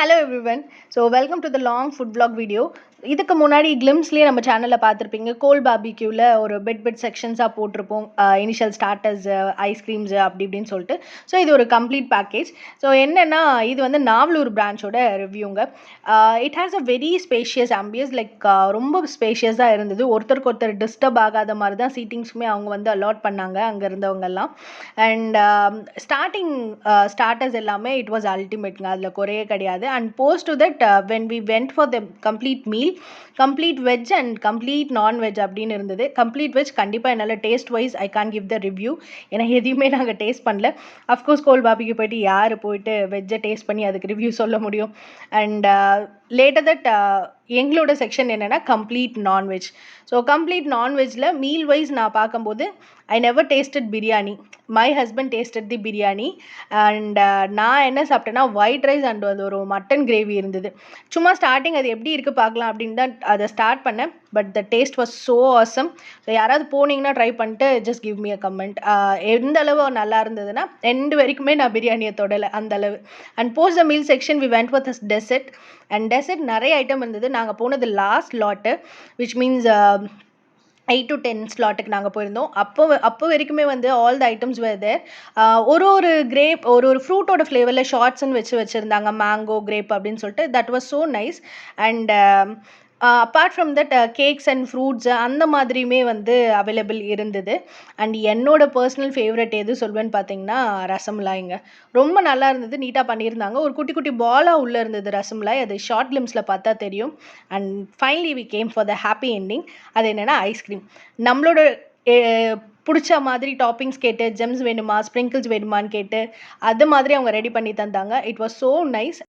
Hello everyone. So welcome to the long food vlog video. இதுக்கு முன்னாடி கிளிம்ஸ்லேயே நம்ம சேனலில் பார்த்துருப்பீங்க. கோல் பார்பிக்யூவில் ஒரு பெட் செக்ஷன்ஸாக போட்டிருப்போம். இனிஷியல் ஸ்டார்டர்ஸ், ஐஸ்கிரீம்ஸு அப்படி இப்படின்னு சொல்லிட்டு. ஸோ இது ஒரு கம்ப்ளீட் பேக்கேஜ். ஸோ என்னென்னா இது வந்து நாவலூர் பிரான்ச்சோட ரிவ்யூங்க. It has a very spacious ambience, like ரொம்ப ஸ்பேஷியஸாக இருந்தது. ஒருத்தருக்கு ஒருத்தர் டிஸ்டர்ப் ஆகாத மாதிரி தான் சீட்டிங்ஸுமே அவங்க வந்து அலாட் பண்ணாங்க அங்கே இருந்தவங்கெல்லாம். அண்ட் ஸ்டார்டர்ஸ் எல்லாமே இட் வாஸ் அல்டிமேட்ங்க, அதில் குறையே கிடையாது. And post to that when we went for the complete meal, complete veg and complete non veg அப்படின்னு இருந்தது. கம்ப்ளீட் வெஜ் கண்டிப்பாக என்னால் taste wise I can give the review, ஏன்னா எதையுமே நாங்கள் டேஸ்ட் பண்ணல. அஃப்கோர்ஸ் கோல் பாபிக்கு போயிட்டு யார் போயிட்டு வெஜ்ஜை டேஸ்ட் பண்ணி அதுக்கு ரிவ்யூ சொல்ல முடியும். அண்ட் லேட்டர் தட் எங்களோட செக்ஷன் என்னென்னா கம்ப்ளீட் நான்வெஜ். ஸோ கம்ப்ளீட் நான்வெஜ்ஜில் மீல் வைஸ் நான் பார்க்கும்போது I never tasted biryani. My husband tasted the biryani. And நான் என்ன சாப்பிட்டேன்னா ஒயிட் ரைஸ் அண்ட் அது ஒரு மட்டன் கிரேவி இருந்தது. சும்மா ஸ்டார்டிங் அது எப்படி இருக்குது பார்க்கலாம் அப்படின்னு தான் அதை ஸ்டார்ட் பண்ணேன். But the taste was so awesome. So யாராவது போனீங்கன்னா ட்ரை பண்ணிட்டு just give me a comment. எந்த அளவு நல்லா இருந்ததுன்னா எண்டு வரைக்குமே நான் பிரியாணியை தொடலை அந்த அளவு. And post the meal section we went with dessert. And dessert நிறைய ஐட்டம் இருந்தது. நாங்கள் போனது last lot, which means 8 to 10 ஸ்லாட்டுக்கு நாங்கள் போயிருந்தோம். அப்போ வரைக்குமே வந்து ஆல் த ஐட்டம்ஸ் வேர் தேர். ஒரு கிரேப் ஒரு ஃப்ரூட்டோட ஃப்ளேவரில் ஷார்ட்ஸ்ன்னு வச்சுருந்தாங்க, மேங்கோ கிரேப் அப்படின்னு சொல்லிட்டு. That was so nice. And apart from that cakes and fruits அந்த மாதிரியுமே வந்து அவைலபிள் இருந்தது. அண்ட் என்னோட பர்சனல் ஃபேவரட் எது சொல்வேன்னு பார்த்தீங்கன்னா ரசமலாய்ங்க. ரொம்ப நல்லா இருந்தது, நீட்டாக பண்ணியிருந்தாங்க. ஒரு குட்டி குட்டி பாலாக உள்ளே இருந்தது ரசமலாய். அது ஷார்ட் கிளிம்ஸில் பார்த்தா தெரியும். And finally we came for the happy ending. அது என்னென்னா ஐஸ்கிரீம். நம்மளோட பிடிச்ச மாதிரி டாப்பிங்ஸ் கேட்டு, ஜெம்ஸ் வேணுமா, ஸ்ப்ரிங்கிள்ஸ் வேணுமான்னு கேட்டு அது மாதிரி அவங்க ரெடி பண்ணி தந்தாங்க. It was so nice.